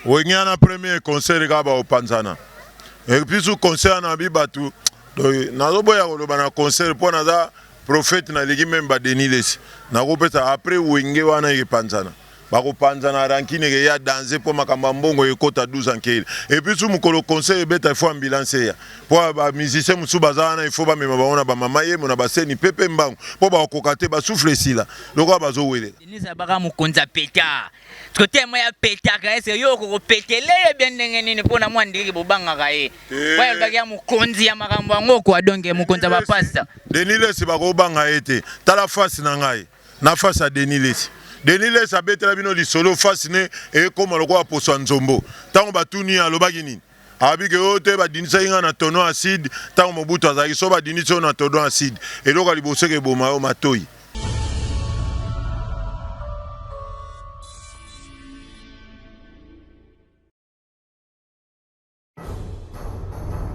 Wengana premier concert kaba opanzana. Et puis sous concert na bibatu. Nazo boya koloba na concert po naza prophète na ligi memba Denilesi. Na kopesa après wenge wana yepanzana. Bako panzana rankine ke ya danser po makamba mbongo ekota 12 ankele. Et puis sous mukolo concert beta faut ambulance ya. Po ba musicien musu bazana il faut ba mema baona ba mama ye mona baseni pepe mbango. Po ba kokate ba souffle sila. Loko bazo wele. Denise baka mukonza peta. Côté moi ya peta ka ese yo ko petele bien ndenge nini pona mwandiki bobanga ka ye. Kwa yo bakia mukonzi ya makambo ngo kwa donge mukonza ba pasta. Denilesi bako banga ete. Tala face na ngai. Na face a Denilesi. Denilesi abetela bino lisolo face ne e koma lokwa poso nzombo. Tango batuni alobaki nini? Abike yote badinisa inga na tono acide, tango mobutu azaki so badinisa na tono acide. Eloko liboseke boma yo matoi.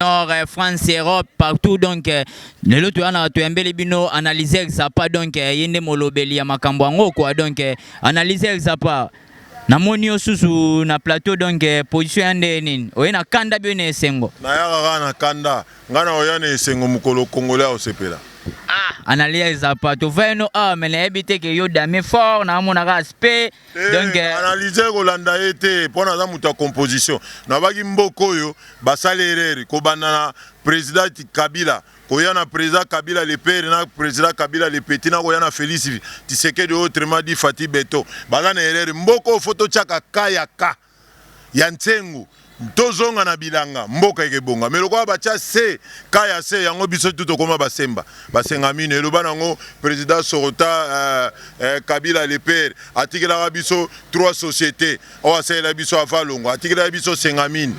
Nord, France, Europe, partout donc le lot tu as tu bino analyser ça pas donc yende molobeli ya makambo ngo quoi donc analyser ça pas na monio susu na plateau donc position yande nini oyena kanda bene esengo na yaka na kanda ngana oyana esengo mukolo congolais osepela analyse ça pas tu fais no mais na ebite ke yo dame fort na mona respect donc analyser kolanda ete pona za muta composition na baki mboko yo basale erreur ko banana président Kabila koyana président Kabila le père na président Kabila le petit na koyana Félix Tshisekedi autrement dit Fati Beto bazana erreur mboko photo chaka kayaka ya ntengu tozonga na bilanga mboka ekebonga meloko bacha se kaya se yango biso tuto koma basemba basenga mine eloba nango président Sorota Kabila le père atikela biso 3 sociétés o asela biso avalongo atikela biso senga mine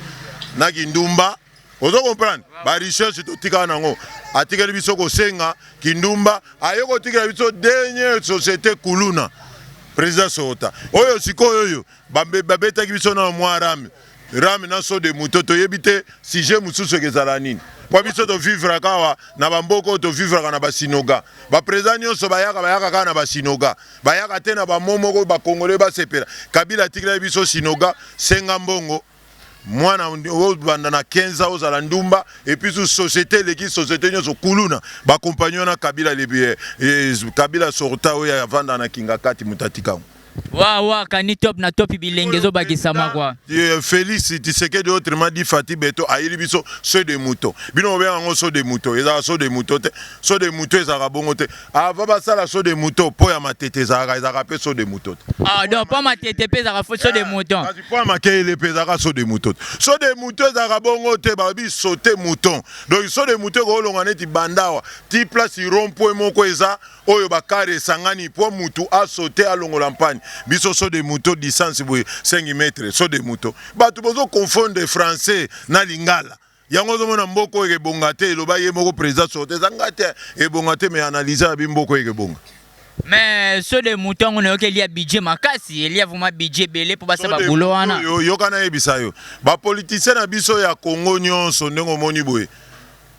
na kindumba ozo comprendre ba recherche to tika nango atikela biso ko senga kindumba ayoko tikela biso dernière société kuluna président Sorota oyo sikoyo yo babeta biso na mwarame Ram na so de mutoto yebite si je mususu kezala nini kwa biso to vivre kawa na bamboko to vivre kana basinoga ba président nyonso bayaka kana basinoga bayaka te na ba momoko ba congolais ba sepela Kabila tikila biso sinoga senga mbongo mwana o banda na 15 ans ozala ndumba et puis sous société leki société nyonso kuluna ba compagnon na Kabila le Kabila Sorota oya vanda na kinga kati mutatika Wa kani top na top bilengezo bakisama kwa. Félix Tshisekedi autrement dit Fati Beto ayili biso so de mouton. Bino be ngo so de mouton. Eza so de mouton te. So de mouton ezaka bongo te. Ava basala so de mouton po ya matete ezaka pe so de mouton. Donc pas matete pe ezaka so de mouton. Kasi po makele pe ezaka so de mouton. So de mouton ezaka bongo te ba bi sauter mouton. Donc so de mouton ko longa neti bandawa. Ti place rompo moko eza oyo bakare sangani po mutu a sauter a longo lampagne. Biso so de moto distance 5 mètres so de moto batu bozo confondre français na lingala yango zo mona mboko ekebonga te eloba ye moko président sorte zangate ebonga te mais analyser bi mboko ekebonga mais so de moto on a qu'il y a budget makasi il y a vraiment budget belé pour basa ba boulot wana yo kana ebisa yo ba politicien na biso ya Congo nyonso ndenge moni boye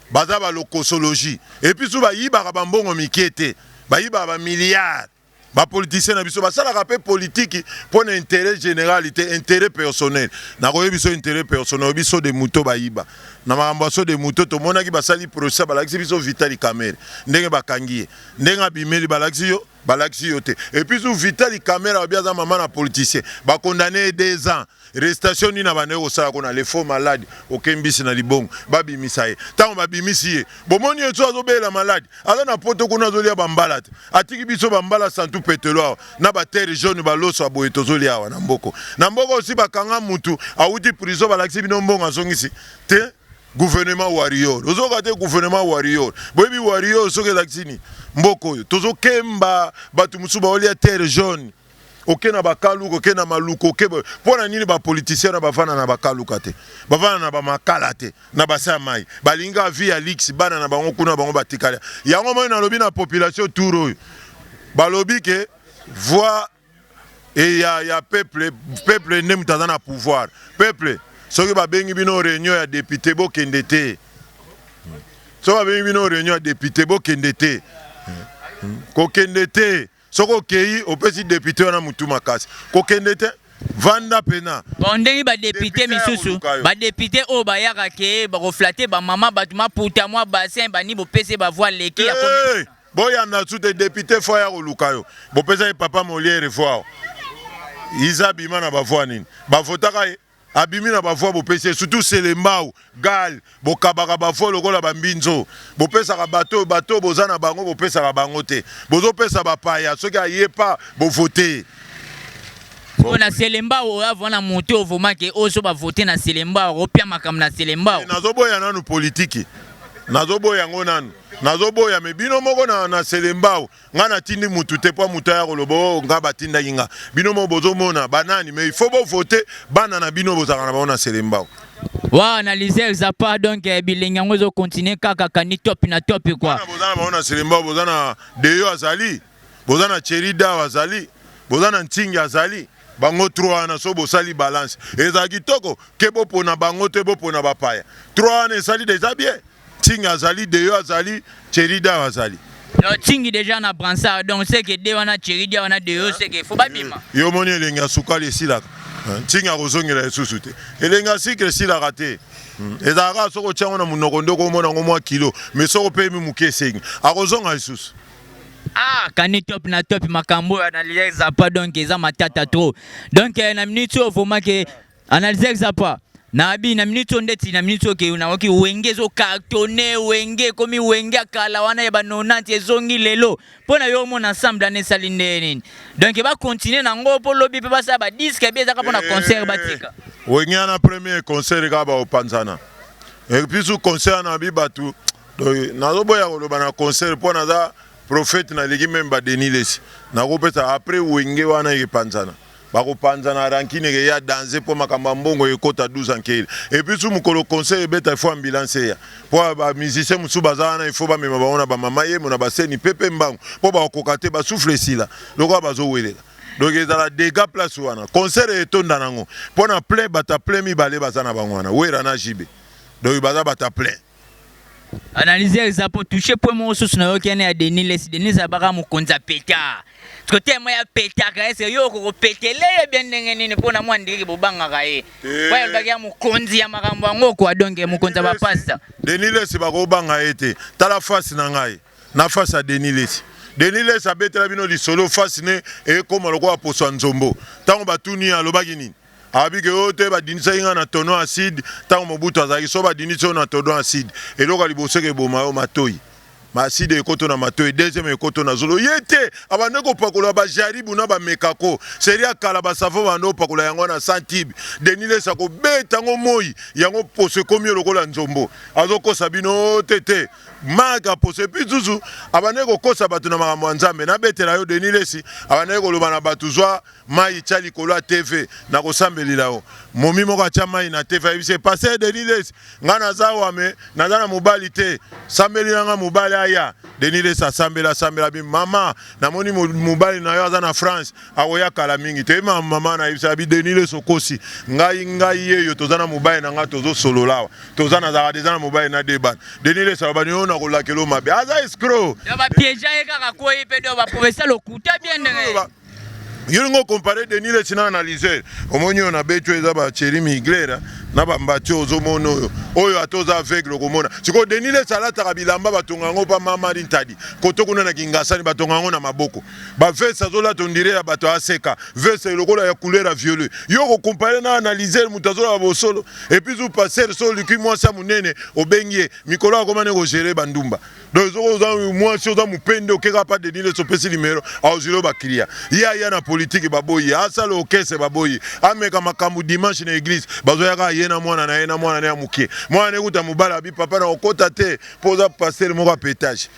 baza ba lokosologie et puis so ba yiba ba mbongo mikete ba yiba ba milliards. Les politiciens n'ont pas de politique pour l'intérêt général, intérêt personnel. Nous avons un intérêt personnel, nous avons des moutons. Nous avons des moutons, tout le monde a des procès, nous avons Vitali Kamere, nous avons Bimeli et puis sous Vitali Kamere, nous avons un politicien. Nous avons condamné 2 ans. Restation ni na baneko sa ko na les faux malades okembisi na libongo babi misaye tango babi misiye bomoni ezo azobela malade ala na poto kuna zolia bambala atiki biso bambala santu petelo na ba terre jaune baloso aboyeto zolia wa na mboko aussi bakanga mutu awuti prison balaksi bino mbongo azongisi te gouvernement warrior ozoka te gouvernement warrior boyebi warrior soke laksini mboko tozo kemba batu musu ba olia terre jaune oke na bakaluko oke na maluko oke pona nini ba politicien na bavana na bakaluka te bavana na ba makala te na basa mai balinga vie ya lix bana na bango kuna bango batikala yango moi na lobi na population touro balobi ke voix et ya peuple ne mutaza na pouvoir peuple soki ba bengi bino réunion ya député bo kendete so ba bengi bino réunion ya député bo kendete ko kendete soko kei opesi député wana mutu makasi ko kendete vanda pena Ondenge ba député misusu ba député o ba yaka ke ba reflater ba mama batuma puta moi bassin ba ni bo pese ba voir leki ya komi boya na tout député fo ya koluka yo bo pesa papa Molière fois Iza bima na ba voix nini ba votaka abimi na ba voix bo pese surtout Selembao gal bo kabaka ba voix lokola ba mbinzo bo pesa ka bateau bozana bango bo pesa ka bango te bozo pesa ba paya soki ayepa bo voter. On a Selembao avant la montée au moment que oso ba voter na Selembao opia makam na Selembao nazoboya nanu politique nazoboya ngo nanu nazoboya me bino moko na Selembao nga na tindi mutu te po mutu ya kolobo nga batinda yinga bino mo bozo mona banani mais il faut bo voter bana na bino bozaka na bona Selembao wa analyser Zappa donc bilenga ngozo continuer kaka kani top na top quoi bozana bona Selembao bozana Deyo azali bozana Cherida azali bozana Ntingi azali bango 3 na so bosali balance ezaki toko ke bopona bango te bopona bapaya 3 na sali déjà bien Tingi azali Deyo azali Cherida azali no Tingi déjà na bransa donc c'est que Deyo na Cherida wana Deyo c'est que faut pas bima yo moni elenga sukali silaka Tingi akozongela esusu te elenga sikre silaka te ezaka soko tyango na munoko ndoko mona ngomwa kilo mais soko pemi mukesengi akozonga esusu. Ah, kani top na top makambo analyser Zappa donc eza matata trop. Donc na minute au vraiment que analyser Zappa na abi na minute ndeti na minute ke una oki wenge zo cartonné wenge komi wenge akala wana ya ba 90 ezongi lelo pona yo mona ensemble na salinde nini. Donc ba continuer na ngo po lobby pe ba sa ba disque bien zaka pona concert batika. Wenge na premier concert ka ba opanzana. Et puis sous concert na bi batu nazoboya koloba na concert pona za prophète na legi memba Denilesi na kopesa après wenge wana yepanzana bako panzana rankine ke ya danser po makamba mbongo ekota 12 ankele et puis sous mukolo conseil beta fo ambulance ya po ba musicien musu bazana il faut ba mema baona ba mama ye mona baseni pepe mbango po ba kokate ba souffle sila loko bazo welela donc ezala dégâts place wana concert etonda nango pona plein bata plein mi bale bazana bangwana wera na jibe donc baza bata plein. Analyser Zappa toucher point mon sous na yokene ya Denis abaka mukonza peta. Côté moi ya peta ka ese yo ko petele bien ndenge nini pona mwa ndiki bobanga ka ye. Kwa yobaki ya mukonzi ya makambo ngo kwa donge mukonza ba pasta. Denis bako banga ete tala face na ngai na face ya Denis abetela bino li solo face ne e koma lokwa poso nzombo. Tango batuni alobaki nini? Abike ote ba dinisa inga na tono acide tango mobutu azaki so ba dinisa na tono acide eloko liboseke boma yo matoi ma acide ekoto na matoi deuxième ekoto na zolo yete abande ko pakola ba jaribu na ba mekako seria kala ba savo bando pakola yango na santib Denile sako betango moi yango pose komi lokola nzombo azoko bino tete maka pose pizuzu abande ko kosa batu na makambo nzambe na betela yo Denilesi abande ko loba na batu zwa mai chali kola TV na kosambelila o momi moko atia mai na TV bise passer Denilesi ngana zawa me nazana mobali te sambelila nga mobali aya Denilesi asambela bi mama na moni mobali na yo azana France awoya kala mingi te mama na ibisa bi Denilesi okosi ngai yeyo tozana mobali na nga tozo sololawa tozana za dezana mobali na deban Denilesi abani ona ko lakelo mabe aza escroc ya ba piège kaka ko ipe do ba professeur lokuta bien ndenge Yongo comparé Denilesi na analyser omonyo na beto eza ba cheri miglera na ba mbati ozomono oyo atoza aveugle komona siko Denilesi alata bilamba batonga ngo pa mama ntadi koto kuna na kingasani batonga ngo na maboko ba veste azola tondire ya bato aseka veste lokola ya couleur violet yoko comparé na analyser mutazola bosolo et puis vous passer so liki moi sa munene obengie mikolo akomane ko gérer bandumba donc zo moi si oza mupende okeka pa Denilesi opesi limero aozilo baklia ya na politique baboyi asalo okese baboyi ameka makambu dimanche na église bazoyaka yena mwana na ya mukie mwana ekuta mubala bi papa na okota te poza passer moko pétage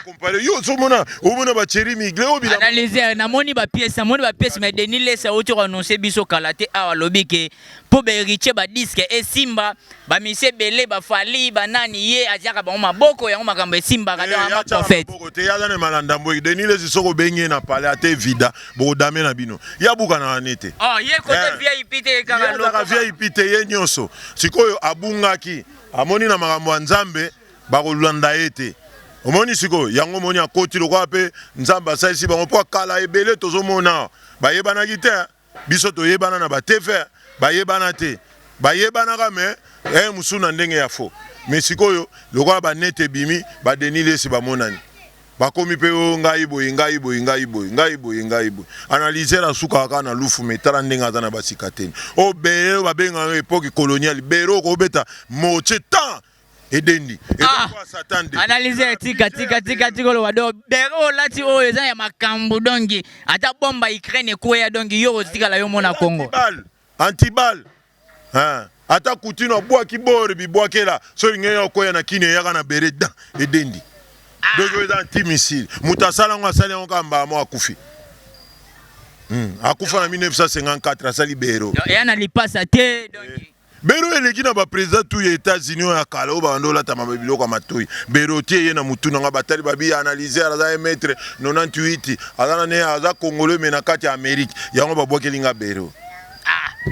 comparer yo so mona ba cheri migle obila analyser na moni ba pièce mais Denilesi auto annoncer biso kalate awa lobike po be héritier ba disque et simba ba mise belé ba fali ba nani ye ajaka ba maboko yango makambo simba ka dans prophète te ya na malanda mbo Denilesi soko benye na pale ate vida bo dame na bino ya buka na anete ye côté VIP te kaka loko VIP te ye nyonso sikoyo abungaki amoni na makambo nzambe ba kolanda ete omoni sikoyo yango moni akoti lokwa pe nzambe asalisi bango po kala ebele tozomona ba yebanaki te biso toyebana na ba TFR bayebana te bayebana ka me musuna ndenge ya fo mais sikoyo lokola ba nete bimi ba denile si ba monani bakomi pe ngai boy analyser la suka ka na lufu metala ndenge aza na basikateni o bero babenga époque coloniale bero ko beta moche temps edendi analyser tika lo wado bero lati o eza ya makambo dongi ata bomba Ukraine ko ya dongi yo tika la yo mona Congo antibal ata kutino bwa kibore bibwakela so ngeyo ko ya na kine ya na bereda edendi donc eza anti-missile mutasala ngo asali ngo kamba mo akufi akufa na 1954 asali bero yana lipasa te donc bero eleki na ba président tout les États-Unis ya kala o ba ndola ta mabilo kwa matoi bero tie ye na mutu nga batali babi analyser aza maître 98 azana ne aza congolais mais na kati ya Amérique yango ba bwakelinga bero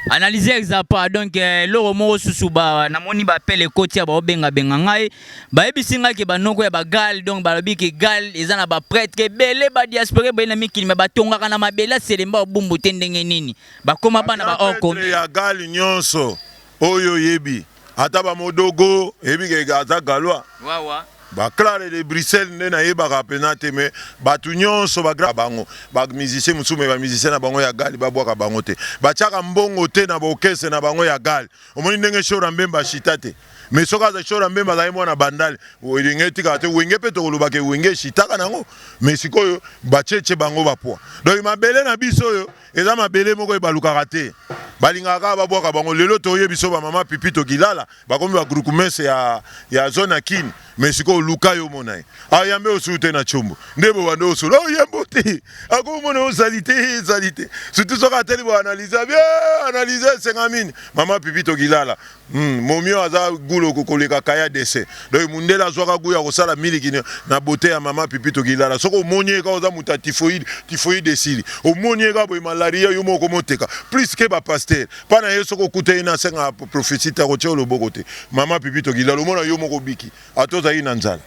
analyser exapa donc loro mo susuba na moni ba pele kotia ba obenga benga ngai ba ebisinga ke banoko ya ba gal donc ba lobi ke gal ezana ba prêtre belé ba diaspora ba na mikili me batonga kana mabela selemba bumbu tendenge nini bakoma bana ba oko ya gal nyonso oyo yebi ata ba modogo ebi ke gaza galwa wawa ba clare de Bruxelles ne na yeba rapenate me batu nyonso ba gra bango ba musicien musume ba musicien na bango ya gali ba bwaka bango te ba chaka mbongo te na bokese na bango ya gali omoni ndenge shora mbemba shitate mais soka za shora mbemba za mwana bandali wenge tika te wenge pe to koluba ke wenge shitaka nango mais sikoyo ba cheche bango ba poa donc mabele na biso yo eza mabele moko e baluka te balingaka ba bwaka bango lelo to yebiso ba mama pipito kilala bakomi ba groupe messe ya zone akini mais siko luka yo monai ayambe osute na chombo ndebo bando osula oyembote ako mona osalité surtout soka teli bo analyser bien analyser 50 mama pipito kilala momio aza gulo kokoleka kaya dese donc mundela zwaka guya kosala miliki na beauté ya mama pipito kilala soko monye ka oza muta typhoïde desili omonye ka bo malaria yo moko moteka plus que ba pasteur pana yeso ko kuté na senga prophétie ta koche loboko te mama pipito kilala mona yo moko biki atoza ina nzala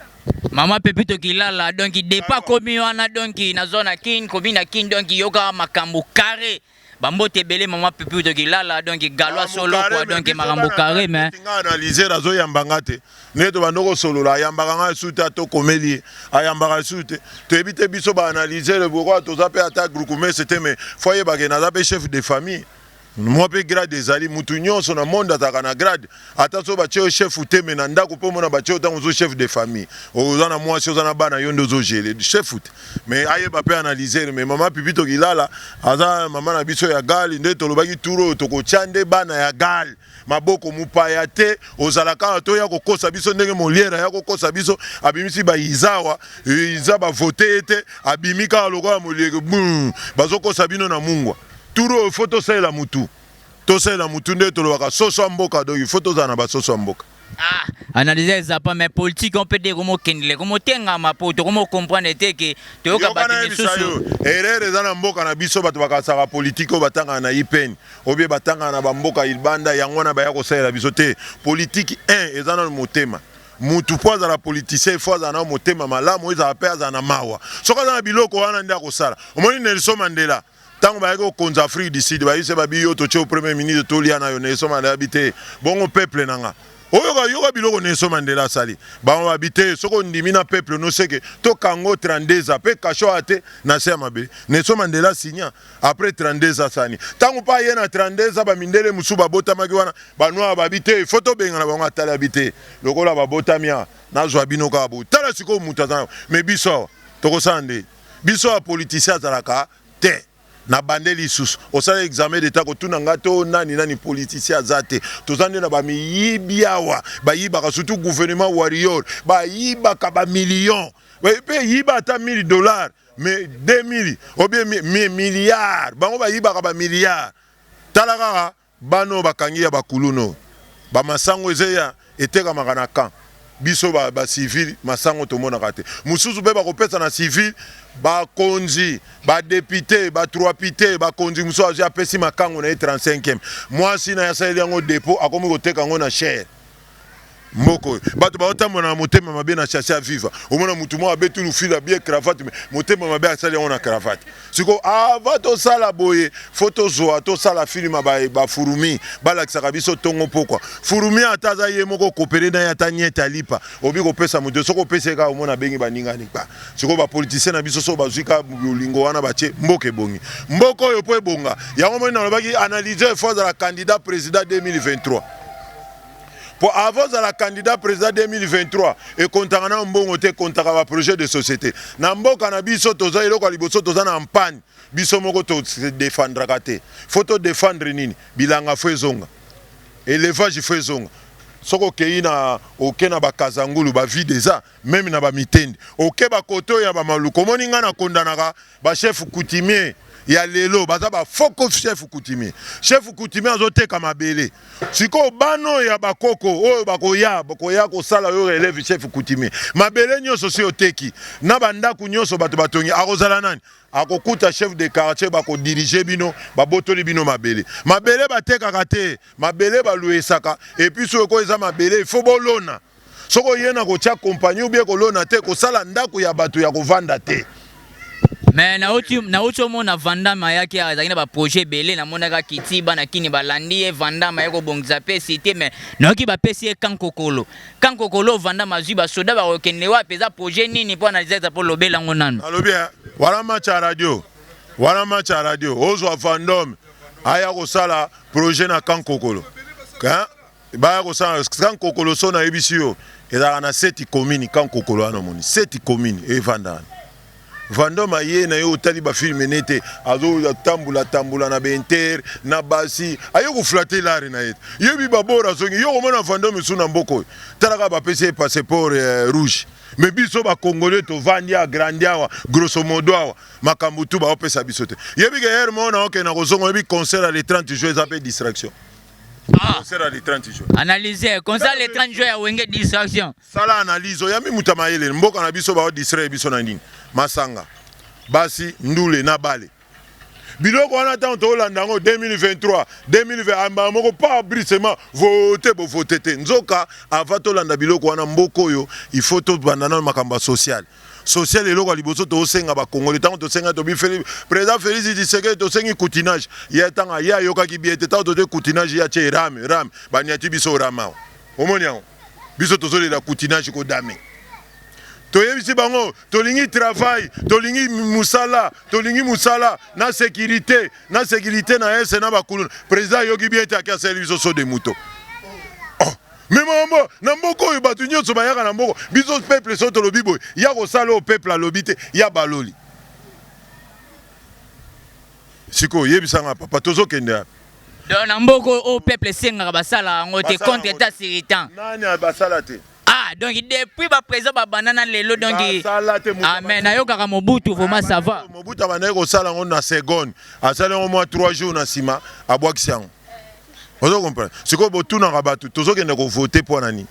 mama pepito kilala donc depa komi wana donc na zone kin komi na kin donc yoka makambo carré bambote belé mama pepito kilala donc galwa solo quoi donc makambo carré mais analyser azo yambanga te neto bandoko solo la yambanga nga suta to komeli ayambanga sute to ebite biso ba analyser le pourquoi to zape ata groupe mais c'était mais foyer ba na zape chef de famille moi pe grade ezali mutu nyonso na monde ataka na grade ata so ba cheo chef uteme na ndako po mona ba cheo tango zo chef de famille ozana mwasi ozana bana yondo zo gérer chef ut mais aye ba pe analyser mais mama pipito kilala aza mama na biso ya gali nde to lobaki turo to ko chande bana ya gali maboko mupaya te ozalaka to ya kokosa biso ndenge moliera ya kokosa biso abimisi ba izawa izaba voter te abimika lokola moliere bazokosa bino na mungwa turo photo sela mutu to sela mutu nde to lobaka soso mboka donc photo za na ba soso mboka analyser ça pas mais politique on peut dire comment kendele comment tenga mapoto comment comprendre te que to ka batini susu erreur za na mboka na biso bato bakasaka politique o batanga na ipeni obie batanga na ba mboka ilbanda yango na ba ya ko sela biso te politique 1 eza na motema mutu poza la politicien foza na motema malamu eza pe za na mawa soka za na biloko wana ndia ko sala omoni Nelson Mandela tango ba ko konza Afrique du Sud ba yise ba biyo to cho premier ministre to lia na yo Nelson Mandela habité bongo peuple nanga oyo yoka biloko Nelson Mandela sali ba on habité soko ndimi na peuple no seke to kango 32 ans pe kacho ate na se mabe Nelson Mandela signa après 32 ans sani tango pa ye na 32 ans ba mindele musu ba botamaki wana ba noa ba habité photo benga na bango atala habité lokola ba botamia na zwa bino ka bo tala siko mutazana mais biso to ko sande biso a politicien zalaka te na bandeli sus osala examen d'état ko tuna ngato nani politicien azate tozande na ba miyibiawa ba yibaka surtout gouvernement warrior ba yibaka ba millions pe yiba ata $1000 mais 2000 ou bien milliards bango ba yibaka ba milliards talaka bano bakangi ya bakuluno ba masango ezeya eteka makana kan biso ba civil masango to mona kate mususu be ba kopesa na civil ba konzi ba député ba trois pité ba konzi muso aja pesi makango na 35e moi si na ya sali yango dépôt akomi koteka ngo na cher Mboko bato baotambola na motema mabe na chasse à vivre omona mutu mo abetu lu fila bien cravate motema mabe asali on na cravate siko ava to sala boye photo zo to sala film ba furumi balakisaka biso tongo pokwa furumi ataza ye moko kopere na ya tanyeta lipa obi kopesa mutu soko peseka omona bengi baninga nikpa siko ba politicien na biso so bazwika bulingo wana bache mboke bongi mboko yo po ebonga yango mo na lobaki analyser force de la candidat président 2023. Pour avoir la candidat président 2023 et comptera na mbongo te comptera ba projet de société. Na mboka na biso toza eloko liboso toza na mpagne biso moko to défendre kate. Faut to défendre nini bilanga fezonga. Élevage fezonga. Soko kei na okena ba kazangulu ba vie déjà même na ba mitende. Oke ba koto ya ba maluko moni nga na kondanaka ba chef coutumier ya lelo baza ba foko chef coutumier azoteka mabele siko bano ya bakoko oyo bakoya ko sala yo relève chef coutumier mabele nyoso si oteki na bandaku nyoso bato batongi akozala nani akokuta chef de quartier bako diriger bino babotoli bino mabele batekaka te mabele baluesaka et puis so ko eza mabele il faut bolona soko yena ko tia compagnie ou bien ko lona te ko sala ndaku ya bato ya kovanda te. Mais na uti mona vandama yake azakina ba projet belé na monaka kitiba na kini balandi vandama yako bongza pe cité mais noki ba pesi kankokolo vandama zui ba soda ba okende wa peza projet nini po analyser za po lobela ngonano alobia wala match radio ozo vandom aya ko sala projet na kankokolo ka ba ko sala kankokolo so na ebisio eza na 7 communes kankokolo ana moni 7 communes e vandana Vandoma ye na yo tali ba film nete azo tambula na benter na basi ayo ko flatter l'art na yet yebi babora zongi yo mona Vandoma suna mboko talaka ba PC passeport rouge mais biso ba congolais to vandia grandia grosso modo makambu tu ba opesa biso te yebi ke her mona ok na kozongo yebi concert le 30 juillet ça peut distraction. Concert le 30 juillet. Analyser concert le 30 juillet ya wenge distraction. Sala analyse yami mutamayele mboka na biso ba distraire biso na ndini. Masanga basi ndule na bale biloko wana tant to landango 2023 2020 amba moko pas brisement voter te nzoka avant to landa biloko wana mboko yo il faut to bandana makamba social eloko liboso to senga ba Congolais tant to senga to bi président Félix Tshisekedi to sengi coutinage ya tanga ya yoka ki biete tant to coutinage ya che ram banyati biso rama omoniango biso to zolela coutinage ko dame toyebisi bango tolingi travail tolingi musala na sécurité na ese na bakulu président yogi bien te akia service so de muto mais mambo na mboko oyo bato nyonso bayaka na mboko biso peuple so tolobi boye ya kosala o peuple alobi te ya baloli siko yebisanga papa tozokende donc na mboko o peuple sengaka basala yango te contre état siritan nani basala te. Ah, donc depuis ba présent ba banana lelo donc amen ayo kaka Mobutu vraiment ça va Mobutu abandaki kosala ngo na seconde asala ngo mwa 3 jours na sima abwakisi yango ozo comprendre sikoyo botunaka bato tozokende kovote mpo nani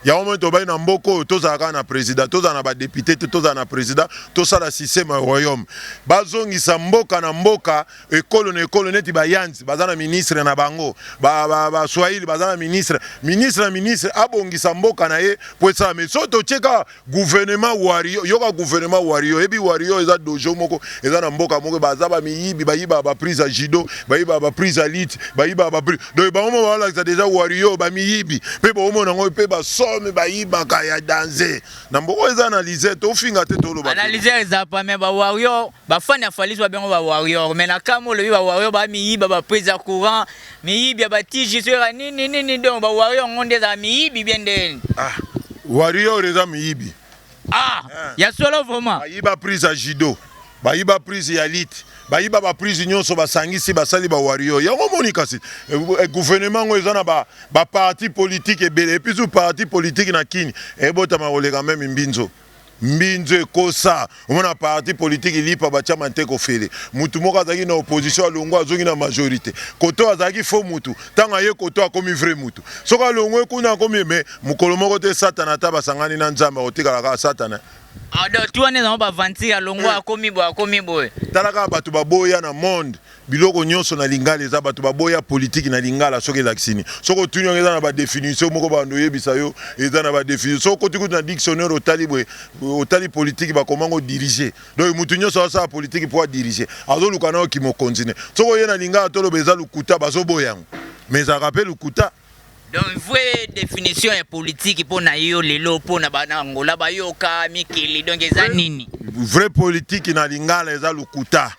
ya moment tobai na mboko tozalaka na président tozala na badepute te tozala na président tosala système ya royaume bazongisa mboka na mboka ekolo na ekolo neti bayanzi baza na ministre na bango baswahili baza na ministre abongisa mboka na ye po esala mais so totieka gouvernement wario yoka gouvernement wario ebi wario eza dojo moko eza na mboka moko baza bamiyibi bayiba baprise ya judo bayiba baprise ya lit bayiba baprise donc bango balakisa deja wario bamiyibi mpe baomona yango mpe baso me bayibaka ya danser na mboko eza analyser to finga te to lo ba analyser za pa me ba warrior ba fani afalisi ba bengo ba warrior mais na kamo le ba warrior ba miyiba ba prise ya courant miyibi ba tiji sera nini donc ba warrior ngonde za miyibi bien den warrior eza miyibi ya solo vraiment bayiba prise ya judo bayiba prise ya lit bayiba ba prise nyonso basangisi basali ba wario yango moni kasi gouvernement ngo eza na ba parti politique ebele et puis sous parti politique na kini ebota makoleka même mbinzo ekosa omona parti politique ilipa batia manteko fele mutu moko azalaki na opposition alongo azongi na majorité koto azalaki faux mutu tanga ye koto akomi vrai mutu soka alongo ekuna akomi me mukolo moko te satana ta basangani na nzambe otikala kaka satana donc tu on est dans ba ventir longo akomi boy talaka batu baboya na monde biloko nyonso na lingala eza batu baboya politique na lingala soki laksini soko tunyo eza na ba définition moko bando yebisa yo eza na ba définition soko tiku na dictionnaire otali politique ba komango diriger donc mutu nyonso sa politique pour diriger azo lukana ki mo continuer soko ye na lingala tolo beza lukuta bazo boyango mais ça rappelle lukuta. Donc vraie définition est politique pour na yo lelo pour na banangola ba yo ka mikili donc eza nini vraie politique na lingala eza lukuta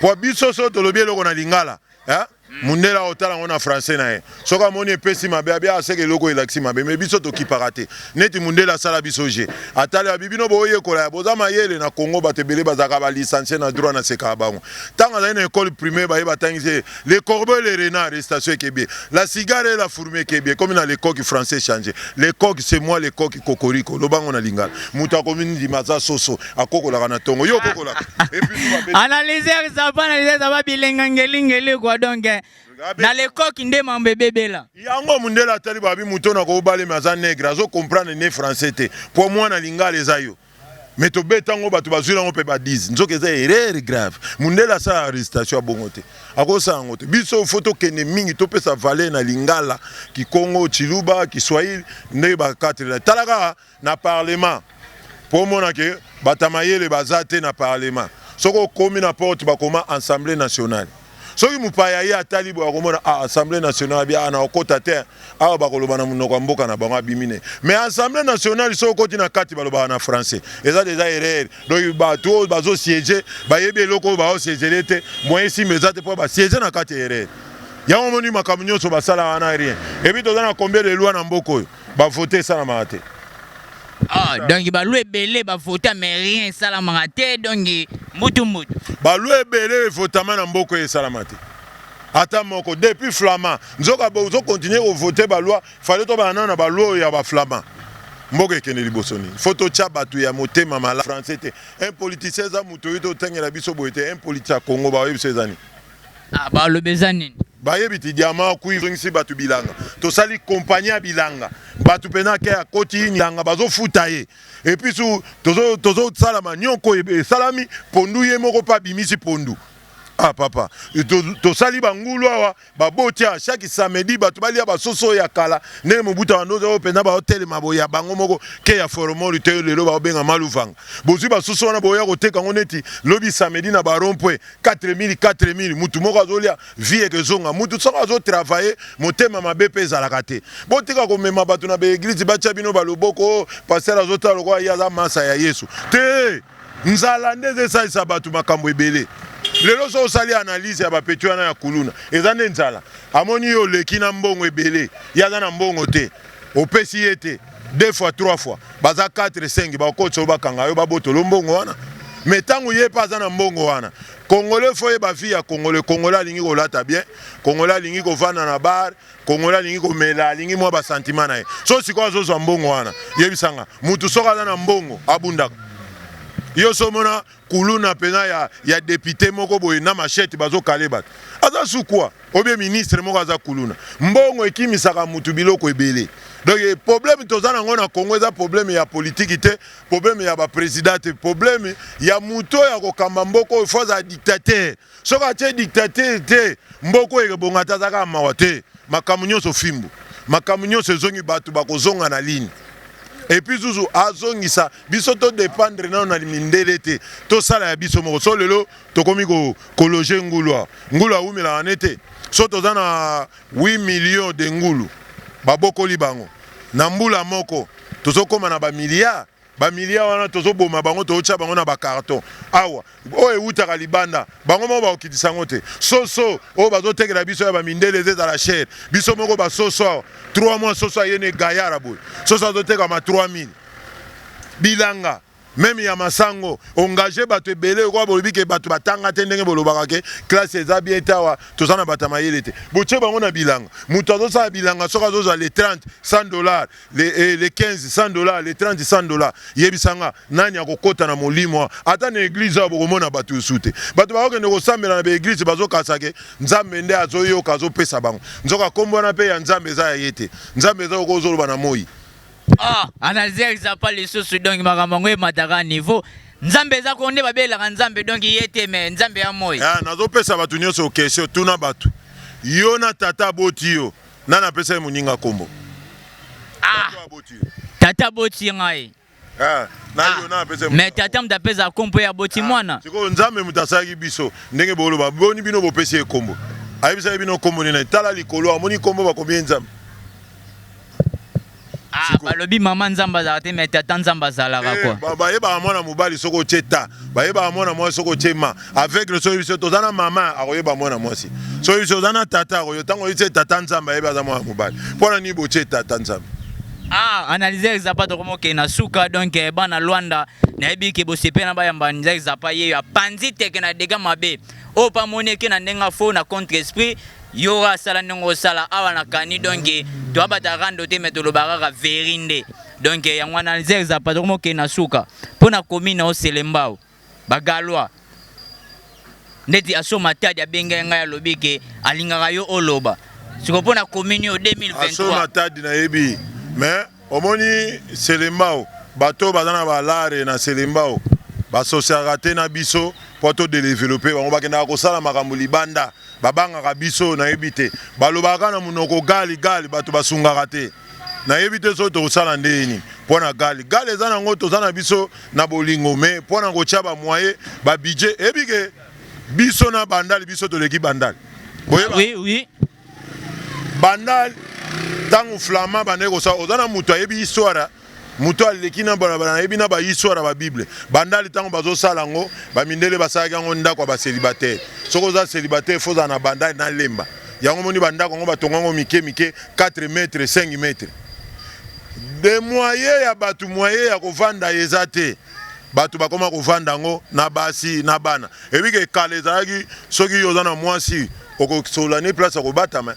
pour biso so to lobi eloko na lingala hein mundela otala ngona français na ye soka moni epesi mabe abia aseke eloko elaksi mabe mais biso to kiparate neti mundela sala biso je atali abibino boye kola ya boza mayele na Congo batebele bazaka ba licencié na droit na seka bango tanga za une école primaire ba batangise les corbeaux les renards station Kébé la cigare et la fourmi Kébé comme dans les coqs français changé les coqs c'est moi les coqs kokoriko lobango na lingala muta komini di maza soso akokola na tongo yo kokola et puis analyser ça va bilenga ngelingele quoi donc na l'époque ndé mambébé là yango mundela tali babi mutona ko bale maza nègre azo comprendre né français té pour moi na lingala ezayo mais to betango batu bazwila ngo pe ba 10 nzoke eza erreur grave mundela sa arrestation bongote akosa ngote biso photo kene mingi to pesa valeur na lingala ki Congo Chiluba ki Swahili ndé ba 4 talaka na parlement pour mona ke batamayele bazate na parlement soko komi na porte ba koma assemblée nationale soki mupaya ye atali bo akomona assemblée nationale bia na okota te awa bakoloba na munoko mboka na bango abimine mais assemblée nationale so koti na kati baloba na français eza déjà erreur donc bato bazo siéger bayebi eloko ba siéger te moyen si mezate po ba siéger na kati erreur ya omoni makamunyo so basala wana rien et puis tozana combien de lois na mboko ba voter ça na mate. Donc ba loi belé ba voter mais rien ça la maraté donc mutu ba loi belé votement na mboko e salamate ata moko depuis flamand nzoka bozo continuer au voter ba loi fallait to ba na ba loi ya ba flamand mboko ekene libosoni photo cha batu ya motema mala français te un politicien za muto yito tengela biso boete un politicien Congo ba yebi sezani ba lo bezani ba yebi ti diamant cuivre nsi batu bilanga to sali compagnie bilanga batu pena ke akoti nyanga bazo futaye et puis tozo salama nyoko e salami pondu ye moko pa bimisi pondu ah papa to sali bangulu awa babotia chaque samedi batu balia basoso ya kala ne mobuta wanozo pena ba hotel maboya bango moko ke ya formol te lelo ba benga maluvanga bozu basoso wana boya koteka ngoneti lobi samedi na barompwe 4000 mutu moko azolia vie ke zonga mutu soko azo travailler motema mabepe ezalaka te botika komema batu na be église bacha bino baloboko pasteur azota lokwa ya za masa ya Yesu te nzala ndeze sa batu makambo ebele lelo so sali analyse ya bapetu wana ya kuluna ezane nzala amoni yo leki na mbongo ebele yaza na mbongo te opesi ete 2 fois 3 fois baza 4 5 bakotso bakanga yo babotolo mbongo wana metango ye paza na mbongo wana Congolais foye ba vie ya Congolais lingi ko lata bien Congolais lingi ko vana na bar Congolais lingi ko mela lingi mwa ba sentiment na ye so siko zo mbongo wana yebisanga mutu soka na mbongo abundaka yo somona kuluna pena ya député moko boye na machette bazo kaleba aza sukwa obie ministre moko aza kuluna mbongo ekimisaka mutu biloko ebele donc problème tozana ngona Congo eza problème ya politique te problème ya ba président te problème ya muto ya kokamba mboko foza dictateur soka te dictateur te mboko ekebonga tazaka mawa te makamunyo so fimbu makamunyo se zongi batu bakozonga na ligne. Et puis Zouzou azongisa biso to dépendre na mindele te to sala ya biso moko so lelo to komi ko loger ngulu umela anete so to zana 8 millions de ngulu babokoli bango na mbula moko to so koma na ba milliards wana to so boma bango to cha bango na ba carton awa o eutaka libanda bango mo ba okitisa ngote soso o bazo tekela biso ya ba mindele za la chair biso moko ba soso 3 mois soso yene gayara boy soso azo teka ma 3000 bilanga même ya masango engagé bato ebele ko bolobi ke bato batanga te ndenge bolobaka ke classe eza bien tawa tozana batamayele te boche bango na bilanga muto azosa bilanga soka zoza les 30 $100 les 15 $100 les 30 $100 yebisanga nani akokota na molimo ata na église abo komona bato usute bato bakokende kosambela na be église bazokasa ke nzambe nde azoyoka azopesa bango nzoka kombo na pe ya nzambe eza ya yete nzambe eza kozoloba na moi Ah, analyser Zappa les sources donc makambo mataka niveau. Nzambe za konde babela nzambe donc yete me nzambe ya moyi. Ah, nazo pesa batu nyonso question tuna batu. Yo na tata boti yo. Nana pesa muninga kombo. Ah. Tata boti ngai. Ah, na yo na pesa. Mais tata mtapeza kombo ya boti mwana. Siko nzambe mutasaki biso ndenge boloba boni bino bopesi kombo. Ayibisa bino kombo nina tala likolo amoni kombo bakombie nzambe. Ah, balobi mama nzamba za te mais tata nzamba za la quoi. Ba yeba mwana mobali soko cheta. Ba yeba mwana mwasi soko chema. Avec le soyo biso tozana mama akoyeba mwana mwasi. Soyo biso tozana tata akoyo tango yite tata nzamba yeba za mwana mobali. Pona ni boche tata nzamba. Ah, analyser Zappa to komo ke na suka donc bana Luanda na yebi ke bosepe na bayamba nzai Zappa ye ya panzi teke na dega mabe. O pa moni ke na ndenga fo na contre esprit. Yora sala ndongo sala awa na kani donc to abata rando te metolo baraka verinde donc ya mwana analyser Zappa to komo ke na suka pona komina o selembao bagalwa ndeti aso matadi abenga nga ya lobike alingaka yo oloba siko pona komini o 2023 aso matadi na yebi mais omoni selembao bato bazana balare na selembao basosiaka te na biso po to développer bango bakendaka kosala makambo libanda babangaka biso nayebi te balobaka na monoko gali bato basungaka te nayebi te so tokosala ndeni mpo na gali eza nango toza na biso na bolingo me mpo na kotia bamoye babudget ebike biso na bandali biso toleki bandali oui bandali ntango flama bandeki kosala oza na moto ayebi histoire muto aleki na balabala yebi na ba histoire ba Bible bandali tango bazosala ngo bamindele basalaki yango ndako ba célibataire soko za célibataire faut na bandali na lemba yango moni bandako ngo batonga ngo mike 4 mètres 5 mètres de moyen ya batu moyen ya kovanda ezate batu bakoma kovanda ngo na basi na bana ebike kale zaki soki yoza na mwasi okosolani place ko batama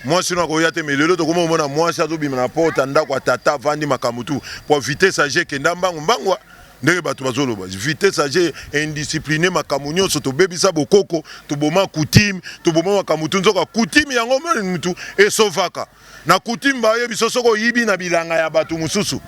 moi sinon akoya te mais lelo tokoma omona mwasi azobima na porte ndako atata vandi makamutu pour vitesse age kenda mbangwa ndenge bato bazoloba vitesse age indiscipliné makamu nyonso tobebisa bokoko toboma coutume toboma makamutu nzoka coutume yango mutu esovaka na coutume baye biso soko yibi na bilanga ya bato mususu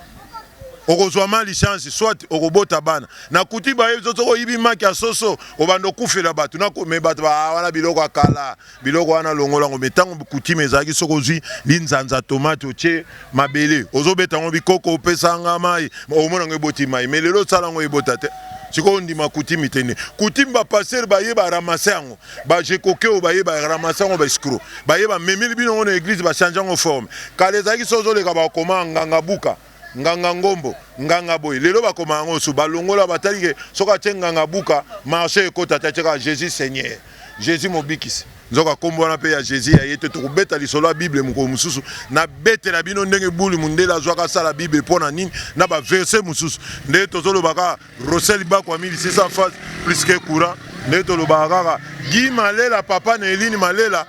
okozwa mali chance soit okobota bana na coutume baye biso soko yibi maki ya soso obando kufela bato na me bato wana biloko akala biloko wana longolango metango coutume ezaki soko zwi linzanza tomate otie mabele ozobeta ngo bikoko opesanga mai omona ngo eboti mai mais lelo sala ngo ebota te siko ndima coutume tene coutume ba passer baye ba ramasser yango ba jekokeo baye ba ramasser yango ba escroc baye ba memeli bino na église ba changer ngo forme kale ezaki sozo leka ba koma nganga buka nganga ngombo nganga boy lelo bakoma yango su balongola batalike soka tie nganga buka marché ekota tacheka Jésus Seigneur Jésus mobikisi nzoka kombo na pe ya Jésus ya yete to kubeta lisolo ya Bible muko mususu na bete na bino ndenge buli mundela zwaka sala Bible pona nini na ba verset mususu nde tozolo baka Rosel bakwa 1600 phase plus que courant nde tolo baka Guy Malela papa na Eline Malela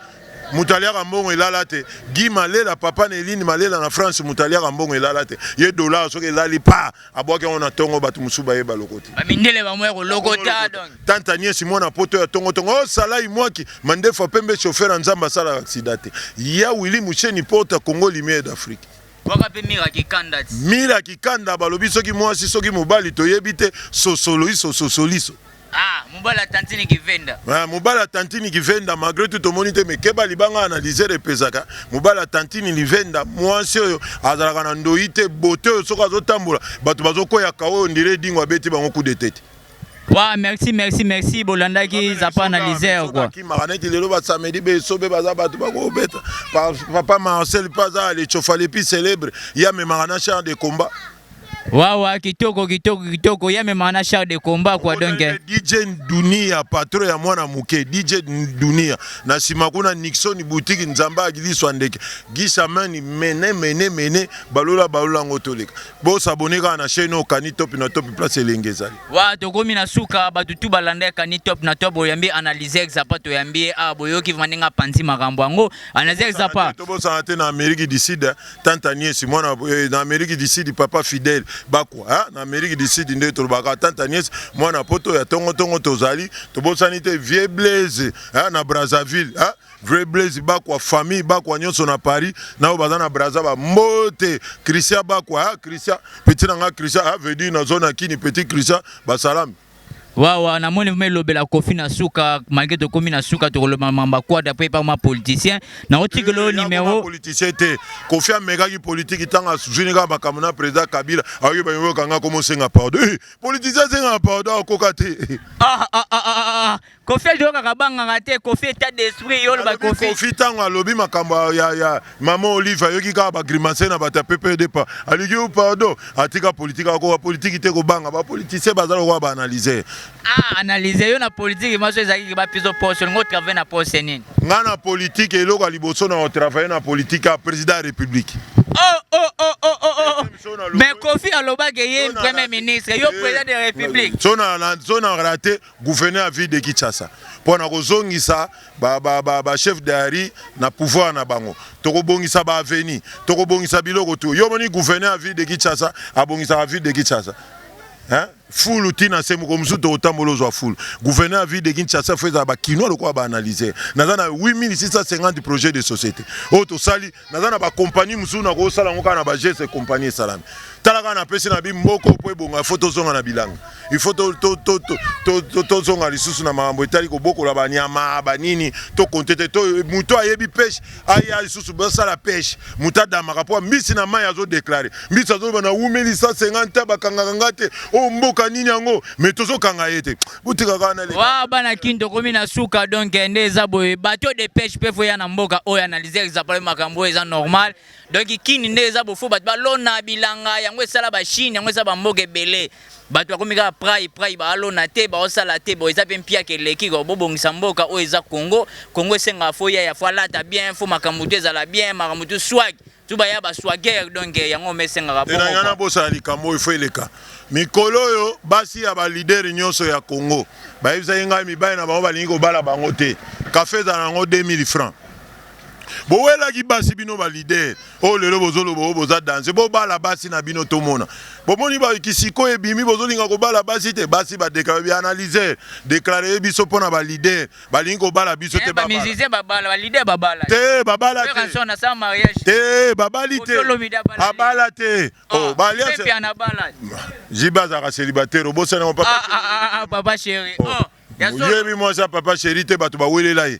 Mutaliaka mbongo elala te Guy Malela papa na Eline Malela na France mutaliaka mbongo elala te ye dollar soki elali pa abwaki on na tongo batu musuba ye balokoti bamindele bamwe ko lokota donc tanta niesi mwana poto ya tongo o salai mwaki mandefa pembe chauffeur nzamba sala accident ya Willy Mucheni porte Congo Lumière d'Afrique waka pe mira kikanda balobi soki mwasi soki mobali toyebi te sosoliso ah mubala tantini kivenda mubala tantini kivenda malgré tout omoni te mekeba libanga analyser epezaka mubala tantini livenda mwasi oyo azalaka na ndoi te bote oyo soki azotambola bato bazokoyaka oyo ndire dingo abeti bango coup de tête. Wa merci bolandaki Zappa analyser quoi makaneti lelo ba samedi be sobe baza bato bako beta papa Marcel Paza le chofalepi célèbre ya me marana char de combat. Wawa kitoko ya mema na char de combat quoi donc DJ Dunia patron ya mwana muke DJ Dunia na simakuna Nixon boutique nzamba agiliswa ndeke gisha mani mene balola ngotoleka bo s'abonner na chaîne Okani Top na Top place elengezali wa tokomi na suka batutu balanda Kani Top na Top boyambi analyser Zappa to yambi boyoki vaninga panzi makambo yango analyser Zappa to bo sanate na Amérique du Sud Tanzanie si mwana na Amérique du Sud papa fidèle bakwa na Amérique du Sud nde to baka tante Agnès mwana poto ya tongo tozali to bosani te Vieux Blaise na Brazzaville Vieux Blaise bakwa famille bakwa nyonso na Paris na bazana Brazza ba mbote Christian bakwa Christian petit nanga Christian veut dire na zone kini petit Christian ba salam. Waouh, na moni vme lobela kofi na suka malgré to komi na suka to le mamba quoi d'après par ma politicien na otikelo numéro politicien te kofi ameka ki politique tanga junika bakamona président Kabila ayo ba yo kanga komo senga pardon politicien senga pardon kokate kofi do ka banga ngate kofi état d'esprit yo ba kofi tanga lobi makambo ya maman Olive yo ki ka ba grimacer na bata PPD pa aliki pardon atika politique ko politique te ko banga ba politicien bazalo ko ba analyser. Analyser yo na politique maso ezaki ba piso poste ngo travailler na poste nini ngana politique eloko liboso na travailler na politique a président de la République. Mais Kofi aloba ke ye premier ministre yo président de la République zona raté gouverneur à ville de Kinshasa pona kozongisa ba chef d'Ari na pouvoir na bango tokobongisa ba avenir tokobongisa biloko to yo moni gouverneur à ville de Kinshasa abongisa à ville de Kinshasa Full tina semu komsu to tambolo zo full gouverneur ville de Kinshasa faisait ba kino le quoi ba analyser nazana 8650 projets de société auto sali nazana ba compagnie musu na ko sala ngoka na ba GS compagnie salami talaka na pesi na bi mboko po ebonga photo zonga na bilanga il faut to zonga lisusu na mambo etali ko boko la ba nyama ba nini to kontete to muto ayebi pêche aya lisusu ba sala pêche mutada makapo mbisi na mai azo déclarer mbisi azo ba na 8650 ba kanganga te o mboka nini yango mais tozo kanga yete butika kana le wa bana kindo komi na suka donc ndeza boye bateau de pêche pe fo ya na mboka o analyser exemple makambo eza normal donc kini ndeza bo fo bat ba lona bilanga yango esala ba Chine yango esala ba mboka ebele bato akomika prai ba lona te ba osala te bo eza pe mpia ke leki ko bobongisa mboka o eza Congo esenga fo ya fo lata bien fo makambo te ezala bien makambo te swag tuba ya ba swagger donc yango mesenga ka bongo yana bosa likambo ifo eleka mikolo yo basi ya ba leader nyonso ya Congo ba ibza yenga mibai na bango balingi ko bala bango te café za nango 2000 francs bowela ki basi bino ba leader o lelo bozolo boza danser bo bala basi na bino tomona bomoni ba kisiko ebimi bozolinga ko bala basi te basi ba déclarer bi analyser déclarer biso pona ba leader balingi ko bala biso te ba musicien ba bala ba leader ba bala te ba bala te chanson na sa mariage te ba bali te abala te oh balias pe na bala jibaza ka célibataire bosa na papa papa chéri yebi moi ça papa chéri te bato ba welela ye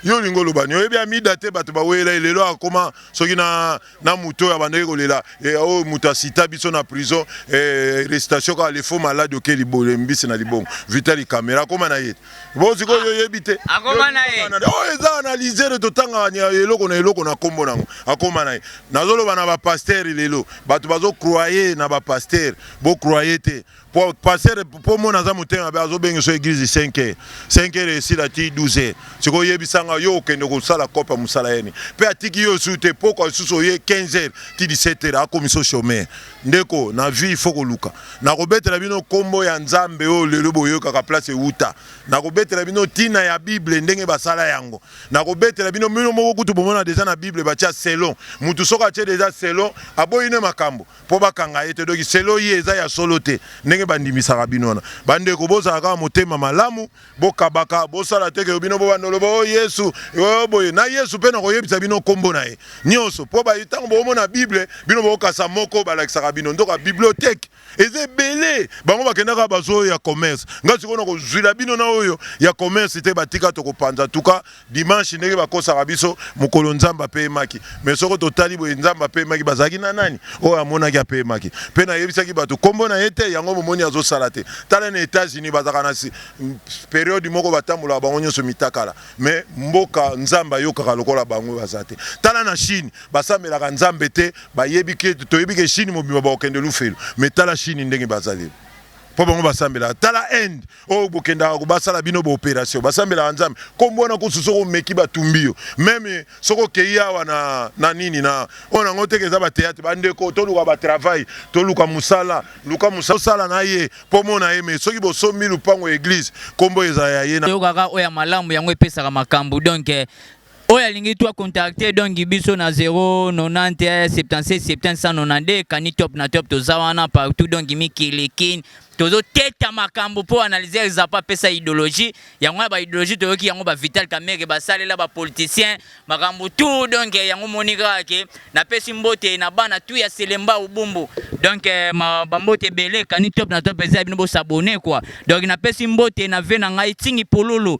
yo lingolo bani oyebi amida te bato bawela lelo akoma soki na muto ya bandeki kolela o muto asita biso na prison restation ka le faux malade okeli bole mbisi na libongo Vitali Kamera akoma na ye bo siko yo yebi te akoma na ye eza analyser to tanga eloko na kombo nango akoma na ye nazoloba na ba pasteur lelo bato bazo croire na ba pasteur bo croire te pour passer pour mon aza mutenga ba zo bengi so église 5h ici la ti 12h siko yebi sanga yo kende ko sala kopa musala yeni pe atiki yo sute poko suso ye 15h ti 17h akomiso chômeur ndeko na vie il faut ko luka na ko betela bino kombo ya nzambe o lelo boyo kaka place uta na ko betela bino tina ya bible ndenge basala yango na ko betela bino mino moko kutu bomona déjà na bible batia selon mutu soka tie déjà selon aboyine makambo po bakanga ete doki selon ye eza ya solo te ndenge bandimisaka bino na bandeko bozalaka motema malamu bokabaka bosala teke bino bo bandoloba o Yesu boye na Yesu pe na koyebisa bino kombo na ye nyonso po ba itango bomona bible bino bokasa moko balakisaka bino ndoka bibliothèque eze belé bango bakendaka bazo ya commerce ngati kona ko zwila bino na oyo ya commerce te batika to kopanza tuka dimanche ndenge bakosaka biso mokolo nzamba pe maki mais soko totali boye nzamba pe maki bazaki na nani o amonaki pe maki pe na yebisaki bato kombo na yete yango momoni azo sala te tala na États-Unis bazaka na période moko batambola bango nyonso mitakala mais mboka nzamba yokaka lokola bango bazate tala na Chine basambelaka nzambe te bayebike toyebike Chine mobima bakende lufelo mais tala Chine ndenge bazali po bango basambela tala end o bokenda ko basala bino bo opération basambela nzambe kombona ko susoko meki batumbio même soko keya wana na nini na ona ngotekeza ba théâtre bandeko to luka ba travail to luka musala sala na ye po mona ye mais soki bo somi lupango église kombo eza ya ye na yo kaka oya malamu yango epesaka makambo donc Oya lingi toi contacter donc biso na 090 76 792 kani top na top tozawana partout donc mikilikin tozo teta makambo po analyser zapa pesa idéologie yango ba idéologie toyoki yango ba Vital Kamerhe ba salela ba politicien makambo tout donc yango monika ke na pesi mbote na bana tout ya Selemba Ubumbu donc ma bambote belé kani top na top pesa bino bo s'abonner quoi donc na pesi mbote na ve na ngai tingi polulu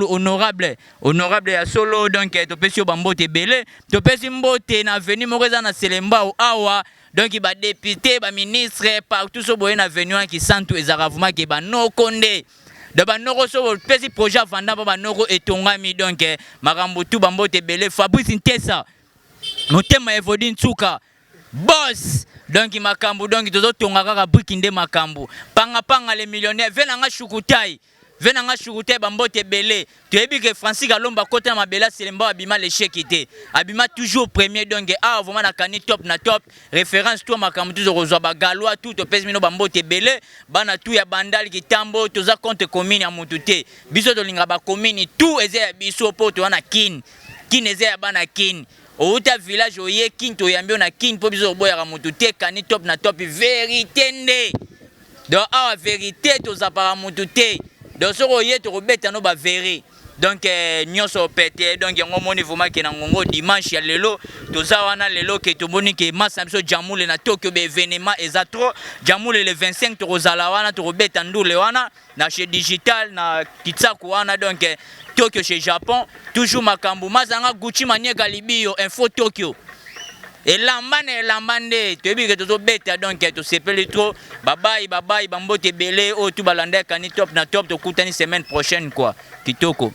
honorable ya solo donc to pesi bambote belé to pesi mbote na venu mokoza na Selemba awa donc ba député ba ministre partout so boye na venu qui santu ezaravuma ke ba no konde de ba noko so pesi projet vanda ba noko etongami donc makambo tout bambote belé Fabrice Ntesa motema Evodine Tsuka boss donc makambo donc tozo tonga kaka brikinde makambo panga les millionnaires venanga shukutai bambote belé tu ebi que Francis Kalomba kota mabela Selemba abima l'échec était abima toujours premier donc vraiment na kani top na top référence toi makambo toujours ozwa ba galois tout to pesi mino bambote belé bana tout ya bandali kitambo toza compte commune ya mutute biso to linga ba commune tout eze ya biso po to wana kin eze ya bana kin outa village oye kin to yambio na kin po biso boya ka mutute kani top na top vérité nde donc a vérité to za para mutute donc ce royer te rebête no ba verré donc nyonso pété donc yango moni vraiment ke na ngongo dimanche ya lelo toza wana lelo ke to boni ke massa biso jamule na Tokyo be événement ezatro jamule le 25 to rozala wana to rebête ndule wana na chez digital na kitsaku wana donc Tokyo chez Japon toujours makambu mazanga Gucci manieka libio info Tokyo elambane toyebi ke tozo beta donc to sepeli trop bye bambote belé o tu balanda kani top na top to kutani semaine prochaine quoi kitoko.